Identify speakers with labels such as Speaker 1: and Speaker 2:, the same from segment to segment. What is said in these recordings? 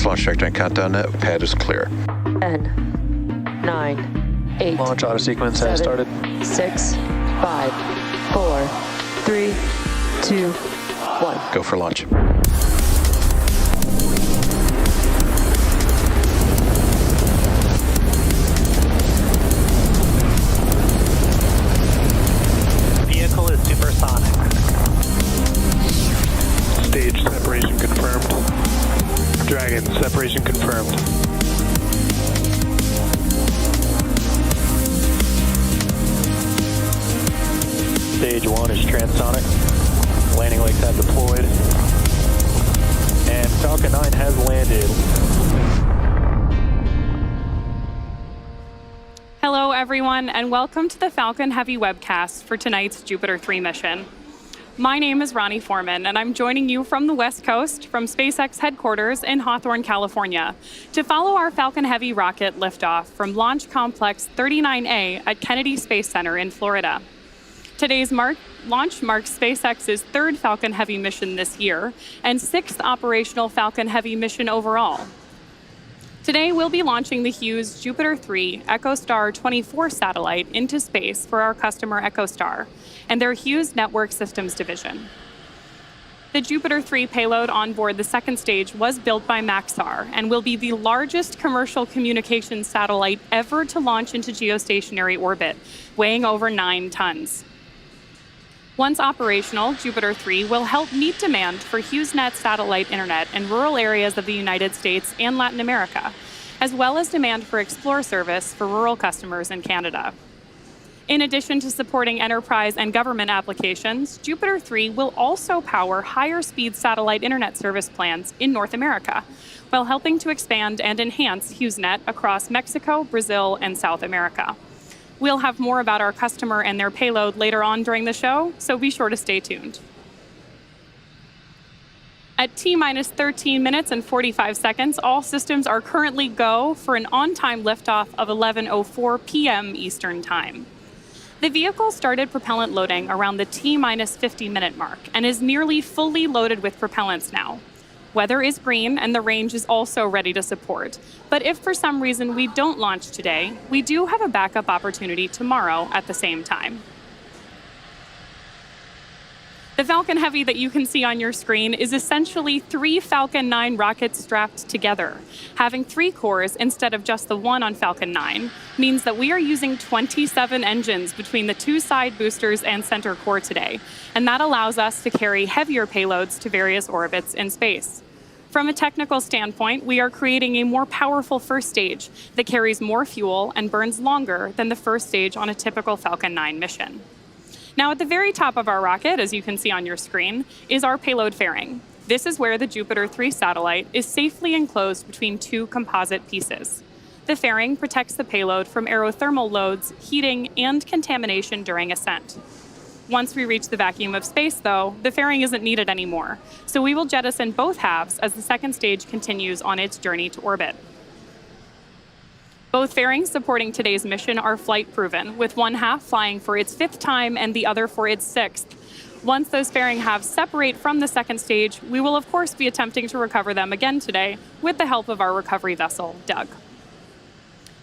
Speaker 1: minutes launch trajectory countdown. Pad is clear.
Speaker 2: 10, 9, 8.
Speaker 3: Launch auto sequence has started.
Speaker 2: 6, 5, 4, 3, 2, 1.
Speaker 1: Go for launch.
Speaker 4: Vehicle is supersonic.
Speaker 3: Stage separation confirmed. Dragon, separation confirmed. Stage 1 is transonic. Landing legs have deployed. And Falcon 9 has landed.
Speaker 5: Hello, everyone, and welcome to the Falcon Heavy webcast for tonight's Jupiter 3 mission. My name is Ronnie Foreman, and I'm joining you from the West Coast, from SpaceX headquarters in Hawthorne, California, to follow our Falcon Heavy rocket liftoff from Launch Complex 39A at Kennedy Space Center in Florida. Today's launch marks SpaceX's third Falcon Heavy mission this year and sixth operational Falcon Heavy mission overall. Today, we'll be launching the Hughes JUPITER 3 EchoStar 24 satellite into space for our customer EchoStar and their Hughes Network Systems division. The JUPITER 3 payload on board the second stage was built by Maxar and will be the largest commercial communications satellite ever to launch into geostationary orbit, weighing over 9 tons. Once operational, JUPITER 3 will help meet demand for HughesNet satellite internet in rural areas of the United States and Latin America, as well as demand for Explore service for rural customers in Canada. In addition to supporting enterprise and government applications, JUPITER 3 will also power higher speed satellite internet service plans in North America, while helping to expand and enhance HughesNet across Mexico, Brazil, and South America. We'll have more about our customer and their payload later on during the show, so be sure to stay tuned. At T-minus 13 minutes and 45 seconds, all systems are currently go for an on-time liftoff of 11:04 p.m. Eastern Time. The vehicle started propellant loading around the T-minus 50-minute mark and is nearly fully loaded with propellants now. Weather is green and the range is also ready to support. But if for some reason we don't launch today, we do have a backup opportunity tomorrow at the same time. The Falcon Heavy that you can see on your screen is essentially 3 Falcon 9 rockets strapped together. Having 3 cores instead of just the one on Falcon 9 means that we are using 27 engines between the 2 side boosters and center core today, and that allows us to carry heavier payloads to various orbits in space. From a technical standpoint, we are creating a more powerful first stage that carries more fuel and burns longer than the first stage on a typical Falcon 9 mission. Now, at the very top of our rocket, as you can see on your screen, is our payload fairing. This is where the JUPITER 3 satellite is safely enclosed between 2 composite pieces. The fairing protects the payload from aerothermal loads, heating, and contamination during ascent. Once we reach the vacuum of space, though, the fairing isn't needed anymore, so we will jettison both halves as the second stage continues on its journey to orbit. Both fairings supporting today's mission are flight-proven, with one half flying for its 5th time and the other for its 6th. Once those fairing halves separate from the second stage, we will of course be attempting to recover them again today with the help of our recovery vessel, Doug.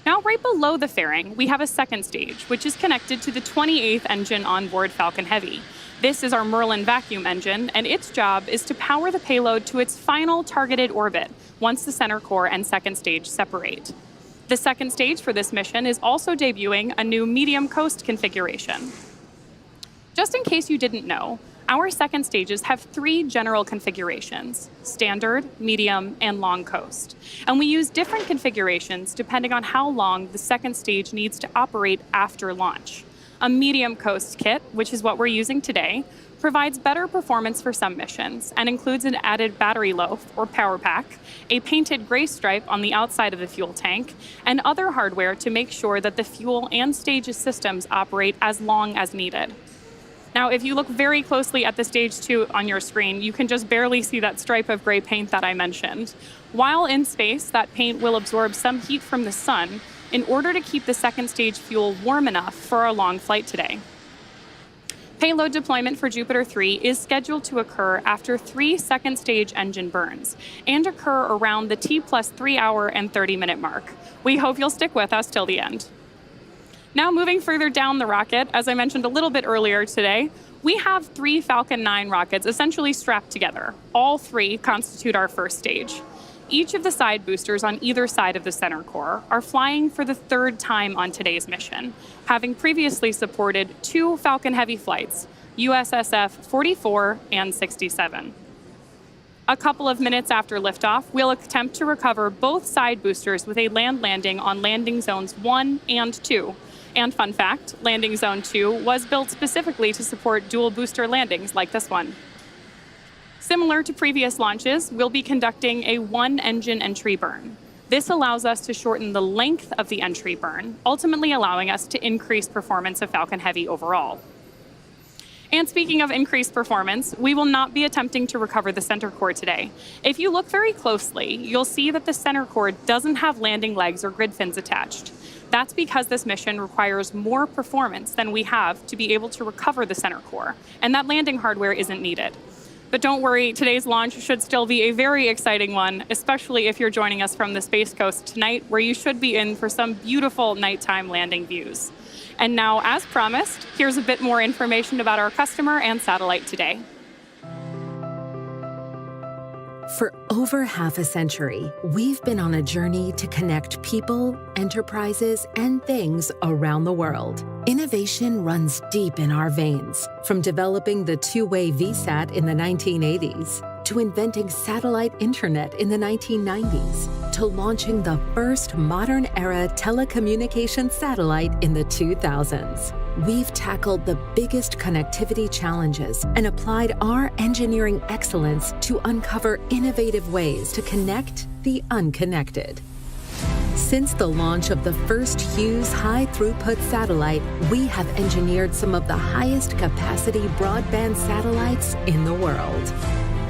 Speaker 5: Now, right below the fairing, we have a second stage, which is connected to the 28th engine on board Falcon Heavy. This is our Merlin vacuum engine, and its job is to power the payload to its final targeted orbit once the center core and second stage separate. The second stage for this mission is also debuting a new medium coast configuration. Just in case you didn't know, our second stages have 3 general configurations: standard, medium, and long coast. And we use different configurations depending on how long the second stage needs to operate after launch. A medium coast kit, which is what we're using today, provides better performance for some missions and includes an added battery loaf or power pack, a painted gray stripe on the outside of the fuel tank, and other hardware to make sure that the fuel and stages systems operate as long as needed. Now, if you look very closely at the stage 2 on your screen, you can just barely see that stripe of gray paint that I mentioned. While in space, that paint will absorb some heat from the sun in order to keep the second stage fuel warm enough for our long flight today. Payload deployment for Jupiter 3 is scheduled to occur after 3 second-stage engine burns and occur around the T+3 hour and 30-minute mark. We hope you'll stick with us till the end. Now moving further down the rocket, as I mentioned a little bit earlier today, we have 3 Falcon 9 rockets essentially strapped together. All 3 constitute our first stage. Each of the side boosters on either side of the center core are flying for the 3rd time on today's mission, having previously supported 2 Falcon Heavy flights, USSF 44 and 67. A couple of minutes after liftoff, we'll attempt to recover both side boosters with a land landing on landing zones 1 and 2. And fun fact, landing zone 2 was built specifically to support dual booster landings like this one. Similar to previous launches, we'll be conducting a 1-engine entry burn. This allows us to shorten the length of the entry burn, ultimately allowing us to increase performance of Falcon Heavy overall. And speaking of increased performance, we will not be attempting to recover the center core today. If you look very closely, you'll see that the center core doesn't have landing legs or grid fins attached. That's because this mission requires more performance than we have to be able to recover the center core, and that landing hardware isn't needed. But don't worry, today's launch should still be a very exciting one, especially if you're joining us from the Space Coast tonight, where you should be in for some beautiful nighttime landing views. And now, as promised, here's a bit more information about our customer and satellite today.
Speaker 6: For over half a century, we've been on a journey to connect people, enterprises, and things around the world. Innovation runs deep in our veins, from developing the two-way VSAT in the 1980s, to inventing satellite internet in the 1990s, to launching the first modern-era telecommunications satellite in the 2000s. We've tackled the biggest connectivity challenges and applied our engineering excellence to uncover innovative ways to connect the unconnected. Since the launch of the first Hughes high-throughput satellite, we have engineered some of the highest capacity broadband satellites in the world.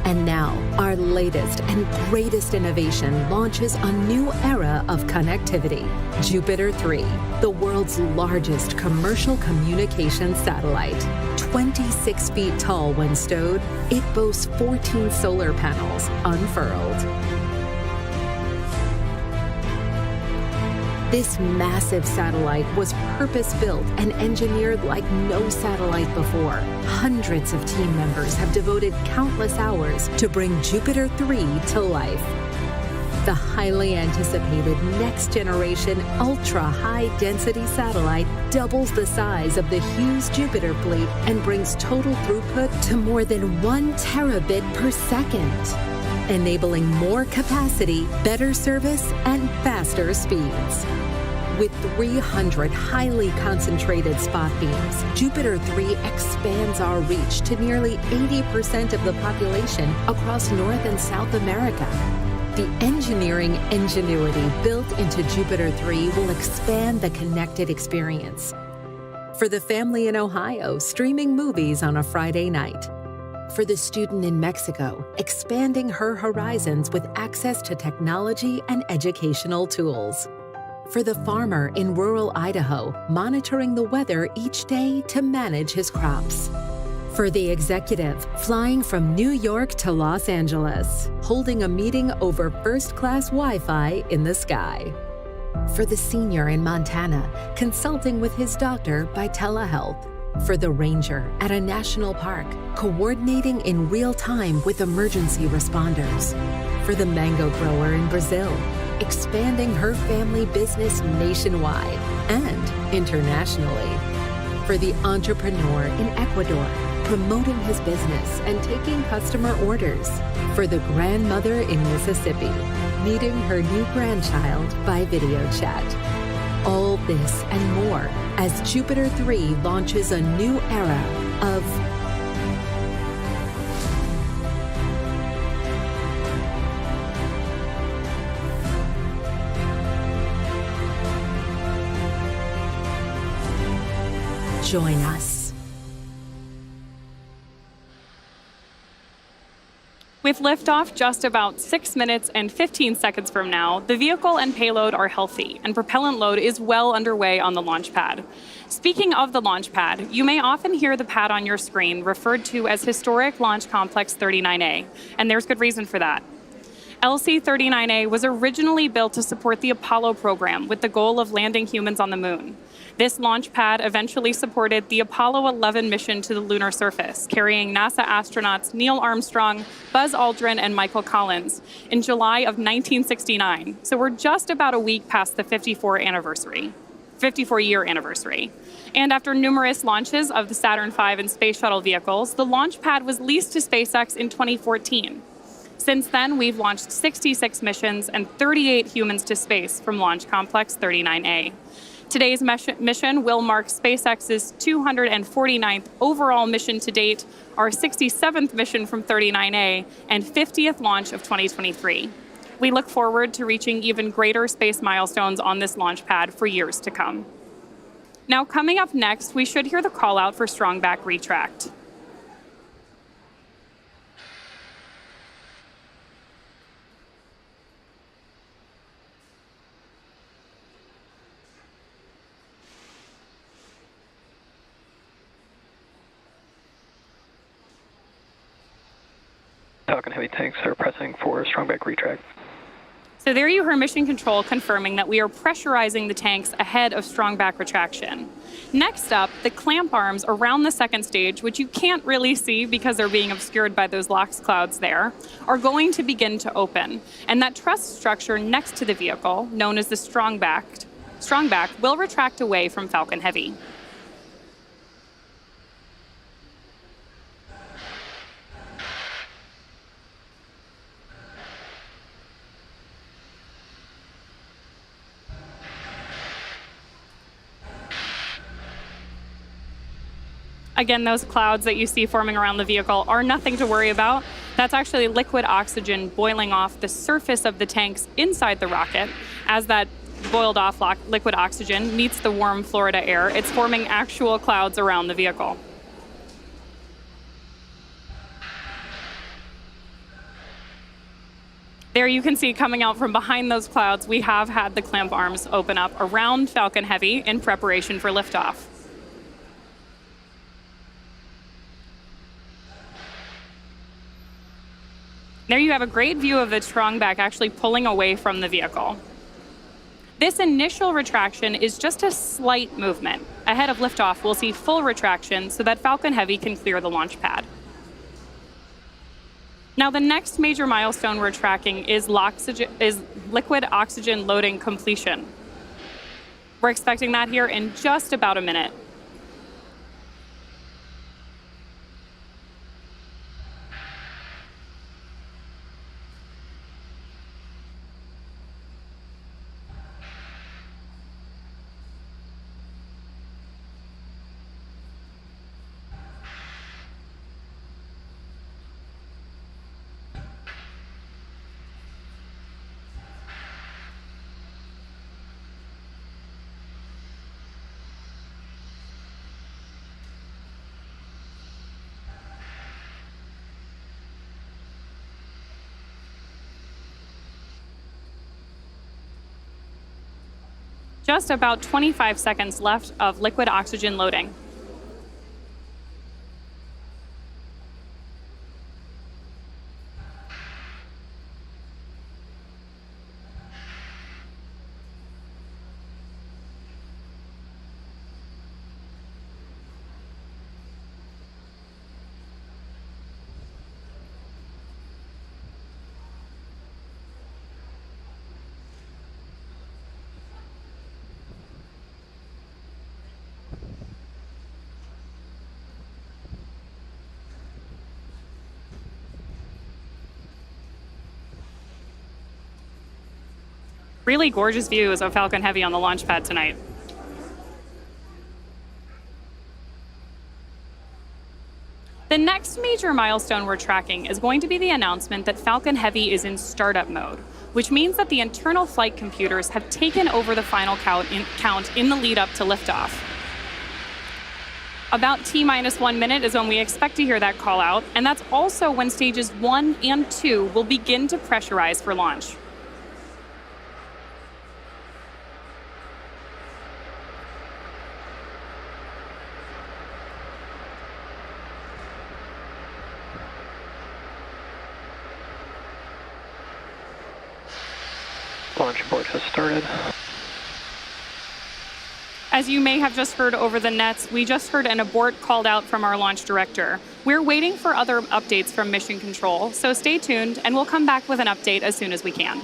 Speaker 6: And now, our latest and greatest innovation launches a new era of connectivity. Jupiter 3, the world's largest commercial communications satellite. 26 feet tall when stowed, it boasts 14 solar panels unfurled. This massive satellite was purpose-built and engineered like no satellite before. Hundreds of team members have devoted countless hours to bring Jupiter 3 to life. The highly anticipated next-generation ultra-high-density satellite doubles the size of the Hughes JUPITER fleet and brings total throughput to more than 1 terabit per second. Enabling more capacity, better service, and faster speeds. With 300 highly concentrated spot beams, Jupiter 3 expands our reach to nearly 80% of the population across North and South America. The engineering ingenuity built into Jupiter 3 will expand the connected experience. For the family in Ohio streaming movies on a Friday night. For the student in Mexico, expanding her horizons with access to technology and educational tools. For the farmer in rural Idaho, monitoring the weather each day to manage his crops. For the executive, flying from New York to Los Angeles, holding a meeting over first-class Wi-Fi in the sky. For the senior in Montana, consulting with his doctor by telehealth. For the ranger at a national park, coordinating in real time with emergency responders. For the mango grower in Brazil, expanding her family business nationwide and internationally. For the entrepreneur in Ecuador, promoting his business and taking customer orders. For the grandmother in Mississippi, meeting her new grandchild by video chat. All this and more as Jupiter 3 launches a new era of join us.
Speaker 5: With liftoff just about 6 minutes and 15 seconds from now, the vehicle and payload are healthy, and propellant load is well underway on the launch pad. Speaking of the launch pad, you may often hear the pad on your screen referred to as Historic Launch Complex 39A, and there's good reason for that. LC-39A was originally built to support the Apollo program with the goal of landing humans on the moon. This launch pad eventually supported the Apollo 11 mission to the lunar surface, carrying NASA astronauts Neil Armstrong, Buzz Aldrin, and Michael Collins in July of 1969. So we're just about a week past the 54-year anniversary. And after numerous launches of the Saturn V and Space Shuttle vehicles, the launch pad was leased to SpaceX in 2014. Since then, we've launched 66 missions and 38 humans to space from Launch Complex 39A. Today's mission will mark SpaceX's 249th overall mission to date, our 67th mission from 39A, and 50th launch of 2023. We look forward to reaching even greater space milestones on this launch pad for years to come. Now, coming up next, we should hear the call out for strong back retract.
Speaker 3: Falcon Heavy tanks are pressing for strong back retract.
Speaker 5: So there you heard Mission Control confirming that we are pressurizing the tanks ahead of strong back retraction. Next up, the clamp arms around the second stage, which you can't really see because they're being obscured by those LOX clouds there, are going to begin to open. And that truss structure next to the vehicle, known as the strong back, will retract away from Falcon Heavy. Again, those clouds that you see forming around the vehicle are nothing to worry about. That's actually liquid oxygen boiling off the surface of the tanks inside the rocket. As that boiled off liquid oxygen meets the warm Florida air, it's forming actual clouds around the vehicle. There you can see coming out from behind those clouds, we have had the clamp arms open up around Falcon Heavy in preparation for liftoff. There you have a great view of the strong back actually pulling away from the vehicle. This initial retraction is just a slight movement. Ahead of liftoff, we'll see full retraction so that Falcon Heavy can clear the launch pad. Now, the next major milestone we're tracking is liquid oxygen loading completion. We're expecting that here in just about a minute. Just about 25 seconds left of liquid oxygen loading. Really gorgeous views of Falcon Heavy on the launch pad tonight. The next major milestone we're tracking is going to be the announcement that Falcon Heavy is in startup mode, which means that the internal flight computers have taken over the final count in the lead up to liftoff. About T-1 minute is when we expect to hear that call out, and that's also when stages 1 and 2 will begin to pressurize for launch.
Speaker 3: Launch abort has started.
Speaker 5: As you may have just heard over the nets, we just heard an abort called out from our launch director. We're waiting for other updates from Mission Control, so stay tuned and we'll come back with an update as soon as we can.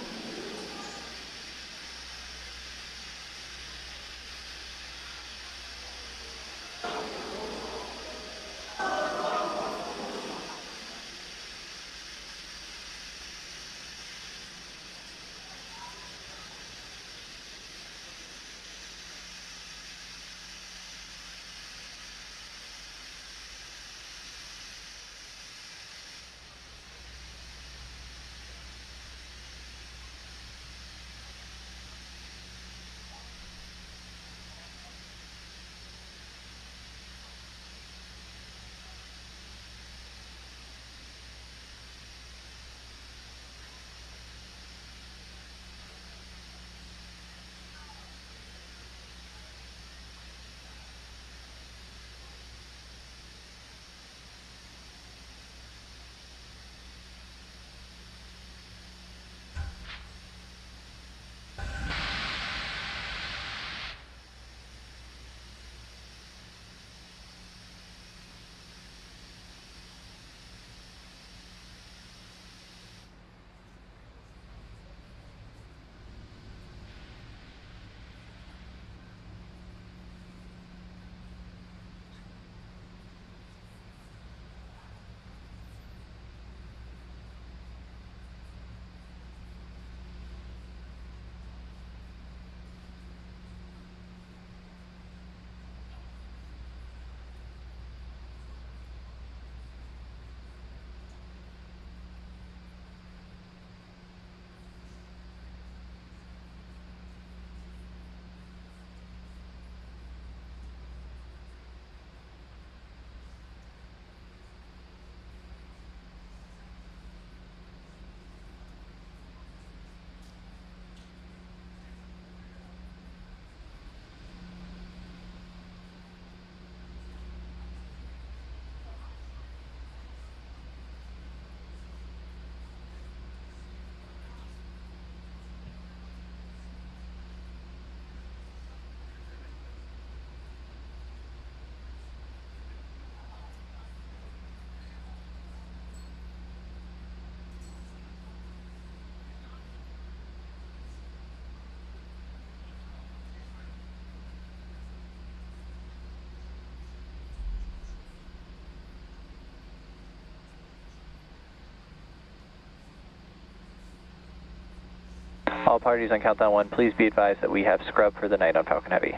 Speaker 3: All parties on countdown 1, please be advised that we have scrub for the night on Falcon Heavy.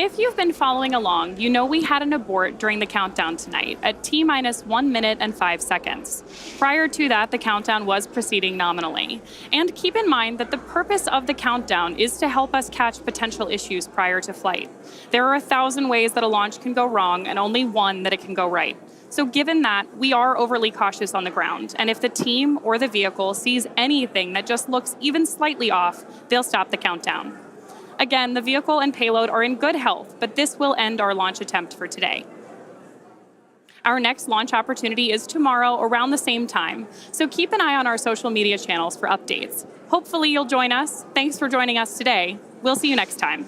Speaker 5: If you've been following along, you know we had an abort during the countdown tonight at T-1 minute and 5 seconds. Prior to that, the countdown was proceeding nominally. And keep in mind that the purpose of the countdown is to help us catch potential issues prior to flight. There are 1,000 ways that a launch can go wrong and only one that it can go right. So given that, we are overly cautious on the ground, and if the team or the vehicle sees anything that just looks even slightly off, they'll stop the countdown. Again, the vehicle and payload are in good health, but this will end our launch attempt for today. Our next launch opportunity is tomorrow around the same time, so keep an eye on our social media channels for updates. Hopefully you'll join us. Thanks for joining us today. We'll see you next time.